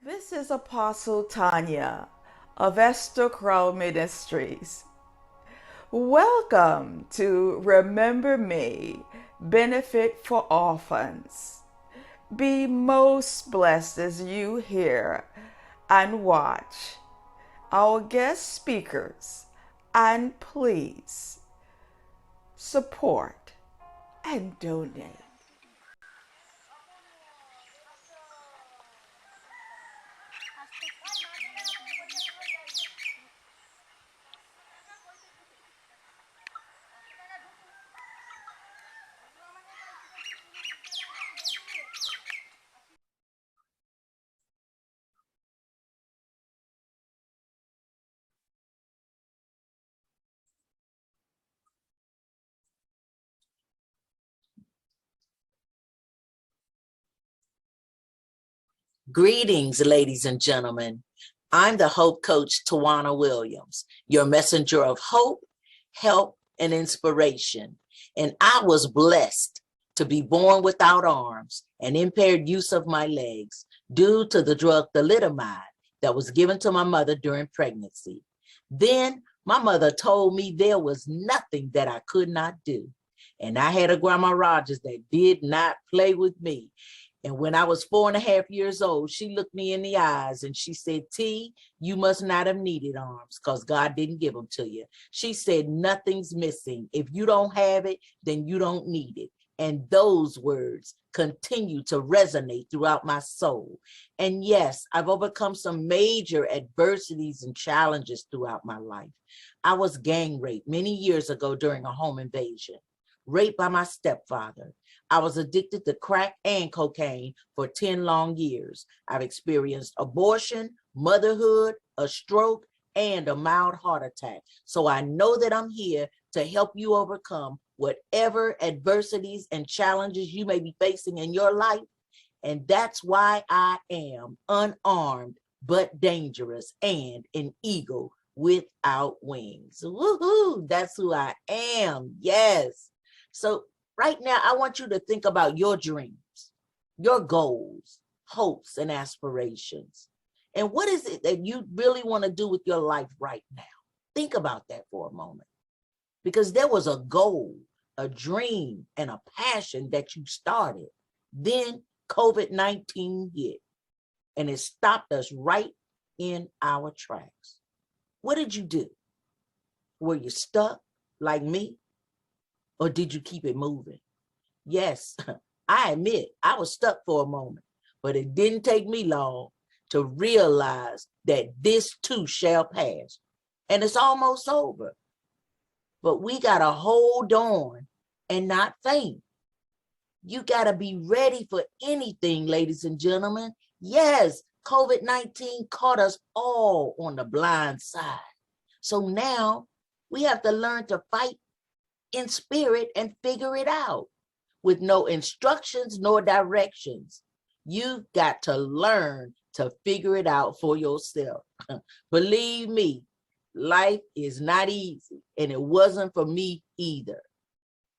This is Apostle Tonya of Esther Ministries. Welcome to Remember Me, Benefit for Orphans. Be most blessed as you hear and watch our guest speakers, and please support and donate. Greetings, ladies and gentlemen. I'm the Hope Coach, Tawana Williams, your messenger of hope, help, and inspiration. And I was blessed to be born without arms and impaired use of my legs due to the drug thalidomide that was given to my mother during pregnancy. Then my mother told me there was nothing that I could not do. And I had a Grandma Rogers that did not play with me. And when I was 4.5 years old, she looked me in the eyes and she said, T, you must not have needed arms because God didn't give them to you. She said, nothing's missing. If you don't have it, then you don't need it. And those words continue to resonate throughout my soul. And yes, I've overcome some major adversities and challenges throughout my life. I was gang raped many years ago during a home invasion, raped by my stepfather. I was addicted to crack and cocaine for 10 long years. I've experienced abortion, motherhood, a stroke, and a mild heart attack. So I know that I'm here to help you overcome whatever adversities and challenges you may be facing in your life. And that's why I am unarmed but dangerous and an eagle without wings. Woohoo! That's who I am. Yes. So right now, I want you to think about your dreams, your goals, hopes, and aspirations. And what is it that you really want to do with your life right now? Think about that for a moment. Because there was a goal, a dream, and a passion that you started. Then COVID-19 hit, and it stopped us right in our tracks. What did you do? Were you stuck like me? Or did you keep it moving? Yes, I admit I was stuck for a moment, but it didn't take me long to realize that this too shall pass. And it's almost over. But we got to hold on and not faint. You got to be ready for anything, ladies and gentlemen. Yes, COVID-19 caught us all on the blind side. So now we have to learn to fight in spirit and figure it out with no instructions nor directions. You've got to learn to figure it out for yourself. Believe me, life is not easy, and it wasn't for me either.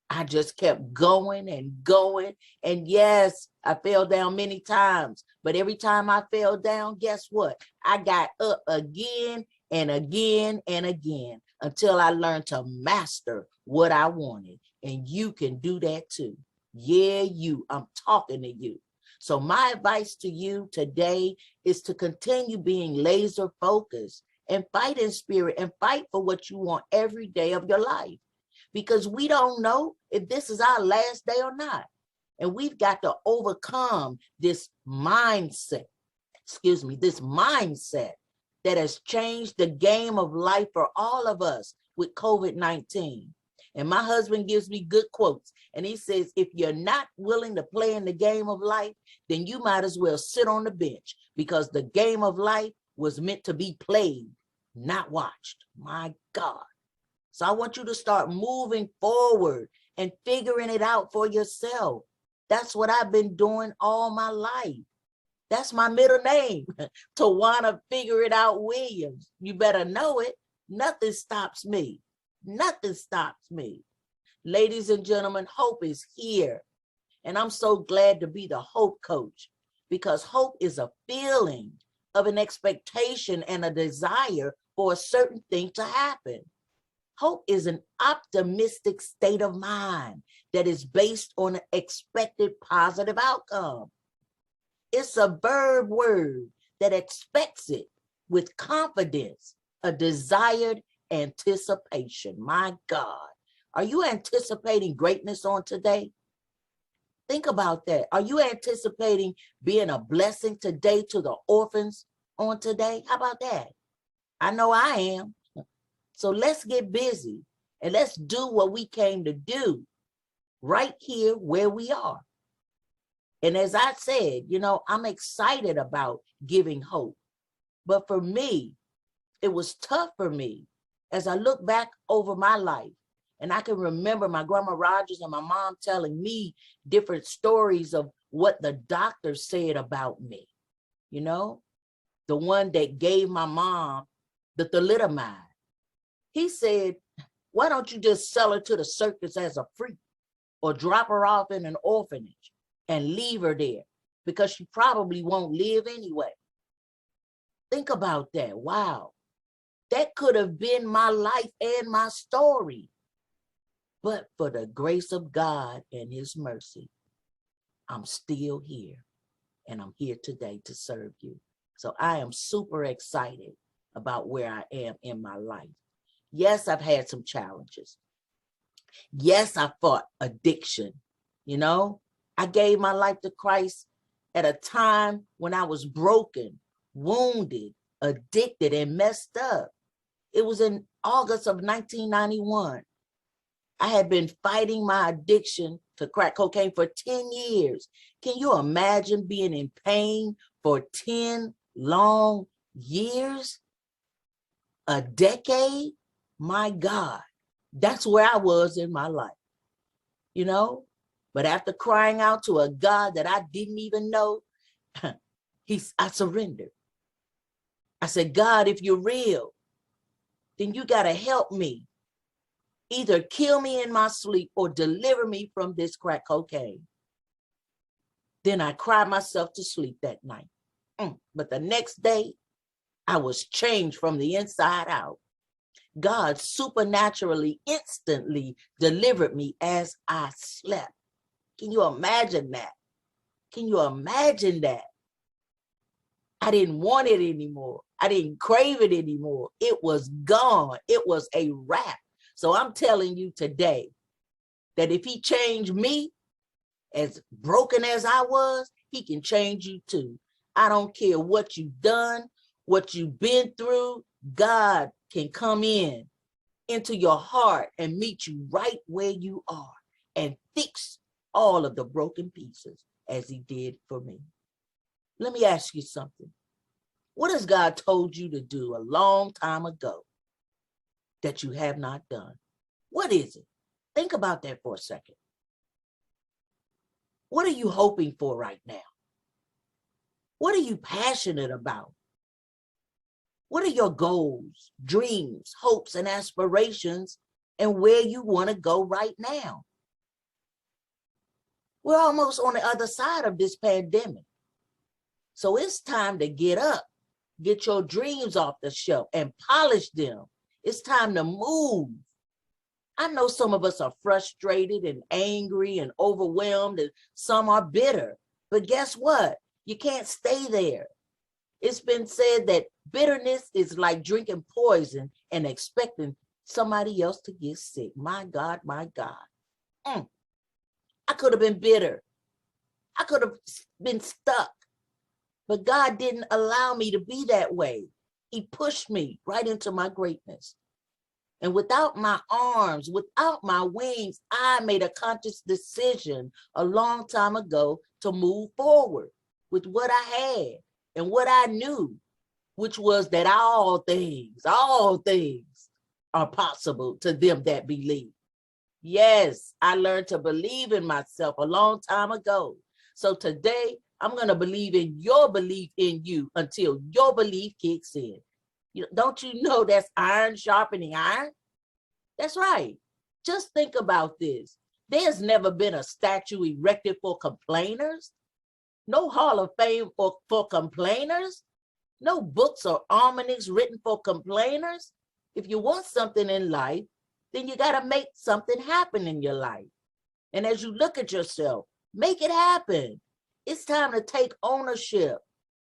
I just kept going and going. And yes, I fell down many times, but every time I fell down, guess what? I got up again and again and again until I learned to master what I wanted. And you can do that too. Yeah, I'm talking to you. So my advice to you today is to continue being laser focused and fight in spirit and fight for what you want every day of your life. Because we don't know if this is our last day or not. And we've got to overcome this mindset, this mindset that has changed the game of life for all of us with COVID-19. And my husband gives me good quotes. And he says, if you're not willing to play in the game of life, then you might as well sit on the bench, because the game of life was meant to be played, not watched. My God. So I want you to start moving forward and figuring it out for yourself. That's what I've been doing all my life. That's my middle name, Tawana Figure It Out Williams. You better know it. Nothing stops me. Nothing stops me. Ladies and gentlemen, hope is here. And I'm so glad to be the hope coach, because hope is a feeling. of an expectation and a desire for a certain thing to happen. Hope is an optimistic state of mind that is based on an expected positive outcome. It's a verb word that expects it with confidence, a desired anticipation. My God, are you anticipating greatness on today? Think about that. Are you anticipating being a blessing today to the orphans on today? How about that? I know I am. So let's get busy and let's do what we came to do right here where we are. And as I said, I'm excited about giving hope. But for me, it was tough for me as I look back over my life. And I can remember my grandma Rogers and my mom telling me different stories of what the doctor said about me. The one that gave my mom the thalidomide. He said, why don't you just sell her to the circus as a freak or drop her off in an orphanage and leave her there because she probably won't live anyway. Think about that. Wow. That could have been my life and my story. But for the grace of God and his mercy, I'm still here and I'm here today to serve you. So I am super excited about where I am in my life. Yes, I've had some challenges. Yes, I fought addiction. I gave my life to Christ at a time when I was broken, wounded, addicted, and messed up. It was in August of 1991. I had been fighting my addiction to crack cocaine for 10 years. Can you imagine being in pain for 10 long years? A decade? My God, that's where I was in my life, But after crying out to a God that I didn't even know, I surrendered. I said, God, if you're real, then you got to help me. Either kill me in my sleep or deliver me from this crack cocaine. Then I cried myself to sleep that night. But the next day, I was changed from the inside out. God supernaturally, instantly delivered me as I slept. Can you imagine that? Can you imagine that? I didn't want it anymore. I didn't crave it anymore. It was gone. It was a wrap. So I'm telling you today that if he changed me, as broken as I was, he can change you too. I don't care what you've done, what you've been through. God can come into your heart and meet you right where you are and fix all of the broken pieces as he did for me. Let me ask you something. What has God told you to do a long time ago that you have not done? What is it? Think about that for a second. What are you hoping for right now? What are you passionate about? What are your goals, dreams, hopes, and aspirations, and where you want to go right now? We're almost on the other side of this pandemic. So it's time to get up, get your dreams off the shelf and polish them. It's time to move. I know some of us are frustrated and angry and overwhelmed, and some are bitter. But guess what? You can't stay there. It's been said that bitterness is like drinking poison and expecting somebody else to get sick. My God, my God. I could have been bitter. I could have been stuck. But God didn't allow me to be that way. He pushed me right into my greatness. And without my arms, without my wings, I made a conscious decision a long time ago to move forward with what I had and what I knew, which was that all things are possible to them that believe. Yes, I learned to believe in myself a long time ago. So today, I'm going to believe in your belief in you until your belief kicks in. Don't you know that's iron sharpening iron? That's right. Just think about this. There's never been a statue erected for complainers. No hall of fame for complainers. No books or almanacs written for complainers. If you want something in life, then you got to make something happen in your life. And as you look at yourself, make it happen. It's time to take ownership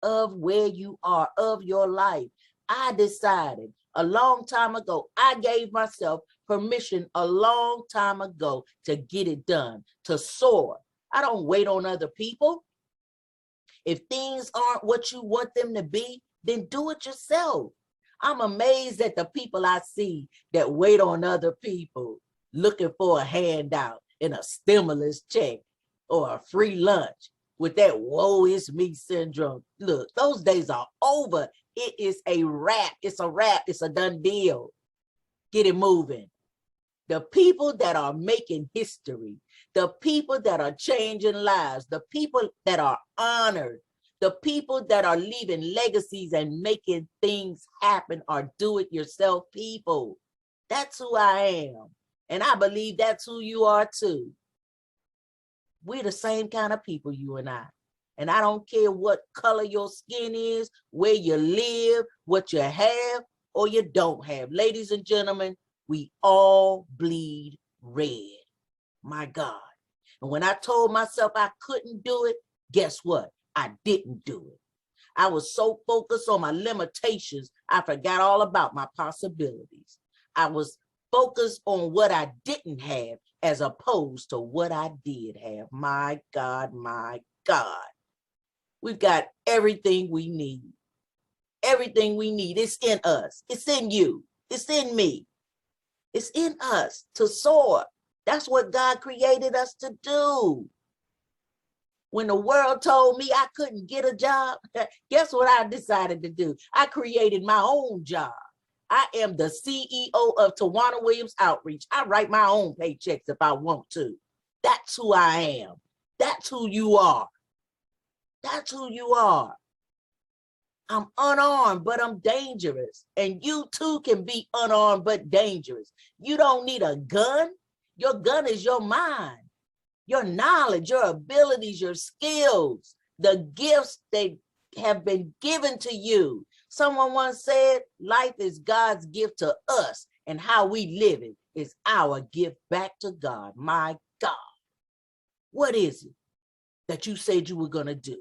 of where you are, of your life. I decided a long time ago, I gave myself permission a long time ago to get it done, to soar. I don't wait on other people. If things aren't what you want them to be, then do it yourself. I'm amazed at the people I see that wait on other people, looking for a handout and a stimulus check or a free lunch with that woe is me syndrome. Look, those days are over. It is a wrap. It's a wrap. It's a done deal. Get it moving. The people that are making history, the people that are changing lives, the people that are honored, the people that are leaving legacies and making things happen are do-it-yourself people. That's who I am. And I believe that's who you are too. We're the same kind of people, you and I. And I don't care what color your skin is, where you live, what you have or you don't have. Ladies and gentlemen, we all bleed red. My God. And when I told myself I couldn't do it, guess what? I didn't do it. I was so focused on my limitations, I forgot all about my possibilities. I was focused on what I didn't have as opposed to what I did have. My God, my God. We've got everything we need. Everything we need. It's in us. It's in you. It's in me. It's in us to soar. That's what God created us to do. When the world told me I couldn't get a job, guess what I decided to do? I created my own job. I am the CEO of Tawana Williams Outreach. I write my own paychecks if I want to. That's who I am. That's who you are. That's who you are. I'm unarmed, but I'm dangerous. And you too can be unarmed, but dangerous. You don't need a gun. Your gun is your mind, your knowledge, your abilities, your skills, the gifts that have been given to you. Someone once said, life is God's gift to us, and how we live it is our gift back to God. My God. What is it that you said you were going to do,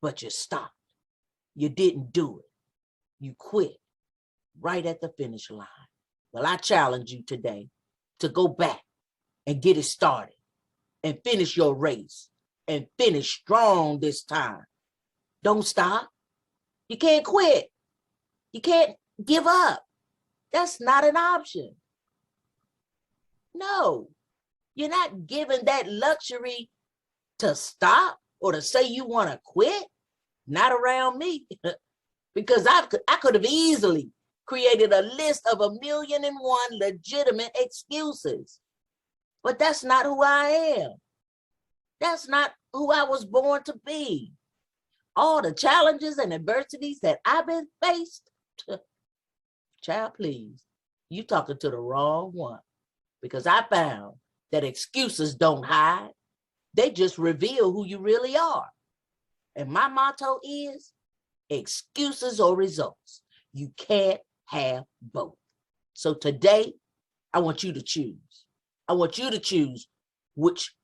but you stopped? You didn't do it. You quit right at the finish line. Well, I challenge you today to go back and get it started and finish your race and finish strong this time. Don't stop. You can't quit. You can't give up. That's not an option. No, you're not given that luxury to stop or to say you want to quit. Not around me, because I could have easily created a list of 1,000,001 legitimate excuses. But that's not who I am. That's not who I was born to be. All the challenges and adversities that I've been faced, child, please, you talking to the wrong one. Because I found that excuses don't hide. They just reveal who you really are. And my motto is excuses or results. You can't have both. So today, I want you to choose. I want you to choose which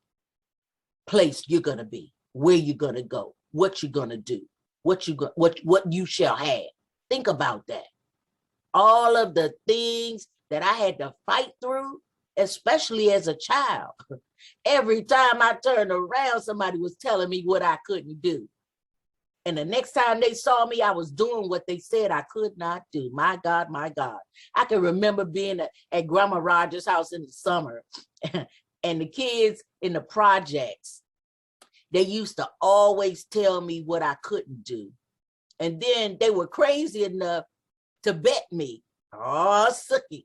place you're going to be, where you're going to go, what you're going to do, what you shall have. Think about that. All of the things that I had to fight through, especially as a child. Every time I turned around, somebody was telling me what I couldn't do. And the next time they saw me, I was doing what they said I could not do. My God, my God. I can remember being at Grandma Rogers' house in the summer and the kids in the projects, they used to always tell me what I couldn't do. And then they were crazy enough to bet me. Oh, Sookie.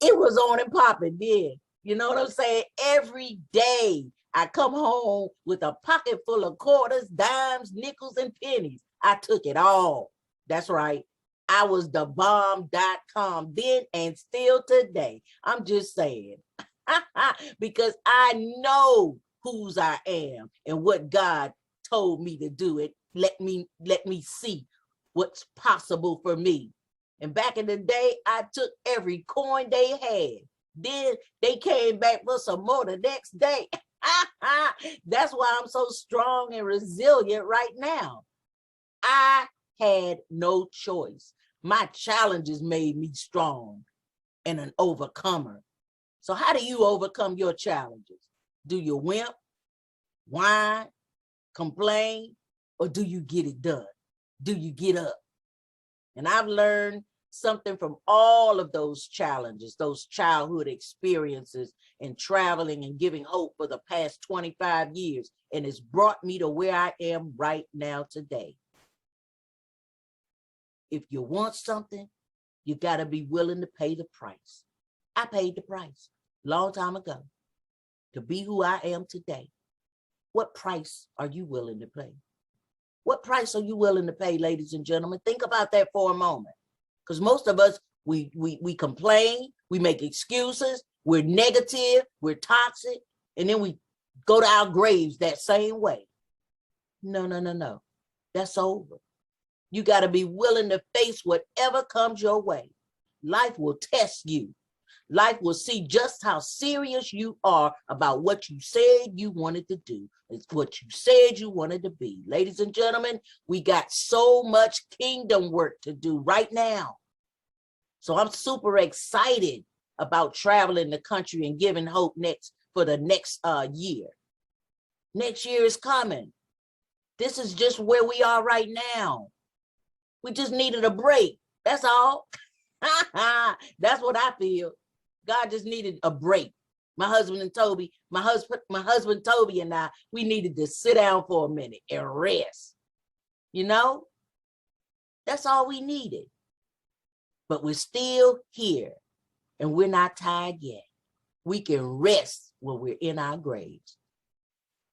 It was on and popping then. You know what I'm saying? Every day I come home with a pocket full of quarters, dimes, nickels, and pennies. I took it all. That's right. I was the bomb.com then and still today. I'm just saying. Because I know whose I am and what God told me to do it Let me see what's possible for me. And back in the day, I took every coin they had. Then they came back for some more the next day. That's why I'm so strong and resilient right now. I had no choice. My challenges made me strong and an overcomer. So how do you overcome your challenges? Do you wimp, whine, complain, or do you get it done? Do you get up? And I've learned something from all of those challenges, those childhood experiences, and traveling and giving hope for the past 25 years. And it's brought me to where I am right now today. If you want something, you got to be willing to pay the price. I paid the price a long time ago to be who I am today. What price are you willing to pay? What price are you willing to pay, ladies and gentlemen? Think about that for a moment. Because most of us, we complain, we make excuses, we're negative, we're toxic, and then we go to our graves that same way. No. That's over. You got to be willing to face whatever comes your way. Life will test you. Life will see just how serious you are about what you said you wanted to do. It's what you said you wanted to be. Ladies and gentlemen, we got so much kingdom work to do right now. So I'm super excited about traveling the country and giving hope for the next year. Next year is coming. This is just where we are right now. We just needed a break. That's all. That's what I feel. God just needed a break. My husband Toby and I, we needed to sit down for a minute and rest. You know, that's all we needed. But we're still here and we're not tired yet. We can rest when we're in our graves.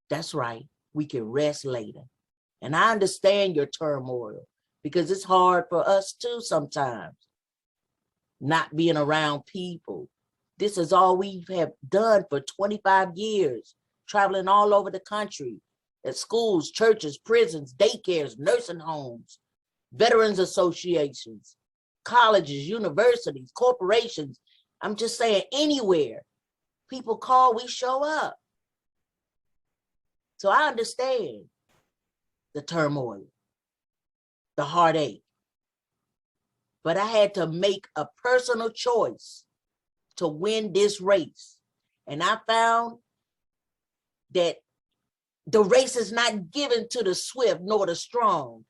That's right. We can rest later. And I understand your turmoil because it's hard for us too sometimes. Not being around people. This is all we have done for 25 years, traveling all over the country, at schools, churches, prisons, daycares, nursing homes, veterans associations, colleges, universities, corporations. I'm just saying anywhere people call, we show up. So I understand the turmoil, the heartache. But I had to make a personal choice to win this race. And I found that the race is not given to the swift nor the strong.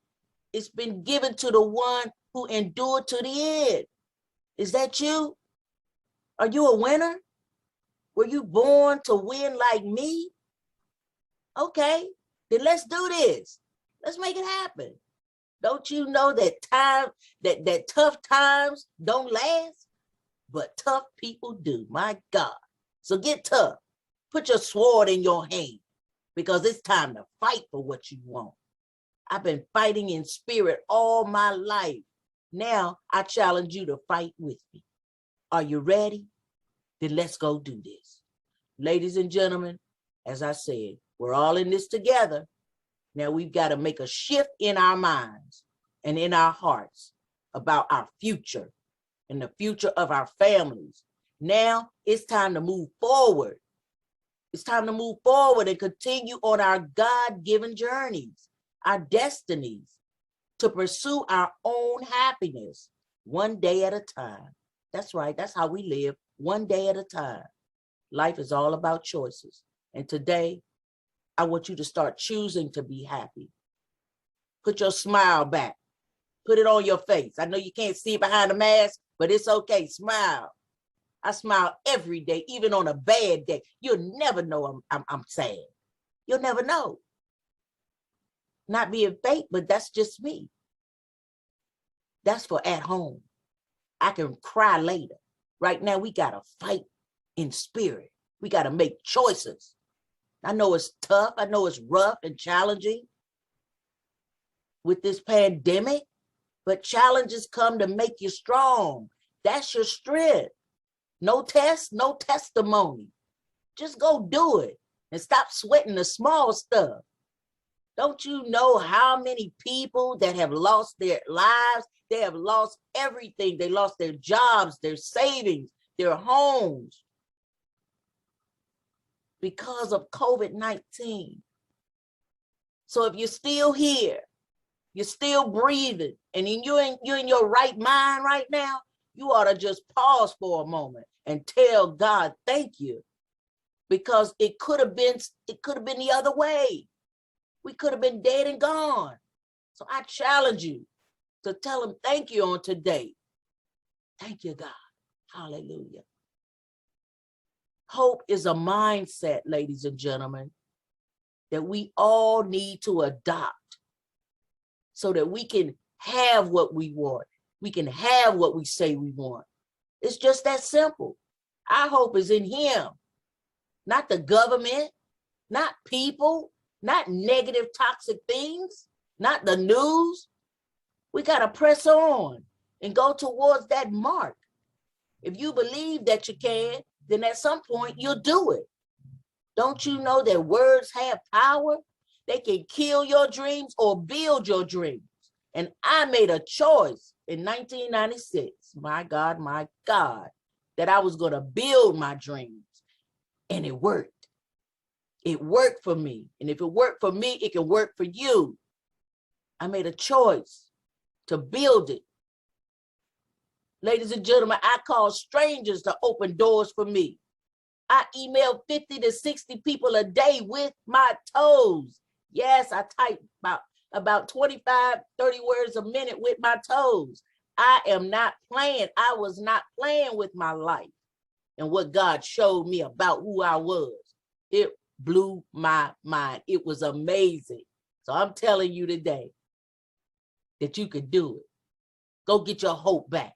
It's been given to the one who endured to the end. Is that you? Are you a winner? Were you born to win like me? Okay, then let's do this. Let's make it happen. Don't you know that tough times don't last? But tough people do, my God. So get tough. Put your sword in your hand because it's time to fight for what you want. I've been fighting in spirit all my life. Now I challenge you to fight with me. Are you ready? Then let's go do this. Ladies and gentlemen, as I said, we're all in this together. Now we've got to make a shift in our minds and in our hearts about our future and the future of our families. Now it's time to move forward. It's time to move forward and continue on our God-given journeys, our destinies, to pursue our own happiness one day at a time. That's right. That's how we live, one day at a time. Life is all about choices. And today, I want you to start choosing to be happy. Put your smile back. Put it on your face. I know you can't see it behind the mask, but it's okay. Smile. I smile every day, even on a bad day. You'll never know I'm sad. You'll never know. Not being fake, but that's just me. That's for at home. I can cry later. Right now, we got to fight in spirit. We got to make choices. I know it's tough. I know it's rough and challenging with this pandemic, but challenges come to make you strong. That's your strength. No test, no testimony. Just go do it and stop sweating the small stuff. Don't you know how many people that have lost their lives? They have lost everything. They lost their jobs, their savings, their homes because of COVID-19. So if you're still here, you're still breathing, and you're in your right mind right now, you ought to just pause for a moment and tell God, thank you. Because it could have been the other way. We could have been dead and gone. So I challenge you to tell him thank you on today. Thank you, God. Hallelujah. Hope is a mindset, ladies and gentlemen, that we all need to adopt so that we can have what we want. We can have what we say we want. It's just that simple. Our hope is in him, not the government, not people, not negative, toxic things, not the news. We got to press on and go towards that mark. If you believe that you can, then at some point you'll do it. Don't you know that words have power? They can kill your dreams or build your dreams. And I made a choice in 1996, my God, that I was going to build my dreams. And it worked. It worked for me. And if it worked for me, it can work for you. I made a choice to build it. Ladies and gentlemen, I call strangers to open doors for me. I email 50 to 60 people a day with my toes. Yes, I type about 25, 30 words a minute with my toes. I am not playing. I was not playing with my life and what God showed me about who I was. It blew my mind. It was amazing. So I'm telling you today that you can do it. Go get your hope back.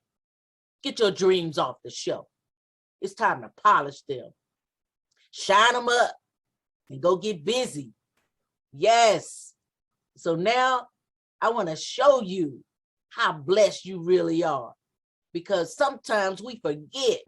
Get your dreams off the shelf. It's time to polish them. Shine them up and go get busy. Yes. So now I want to show you how blessed you really are, because sometimes we forget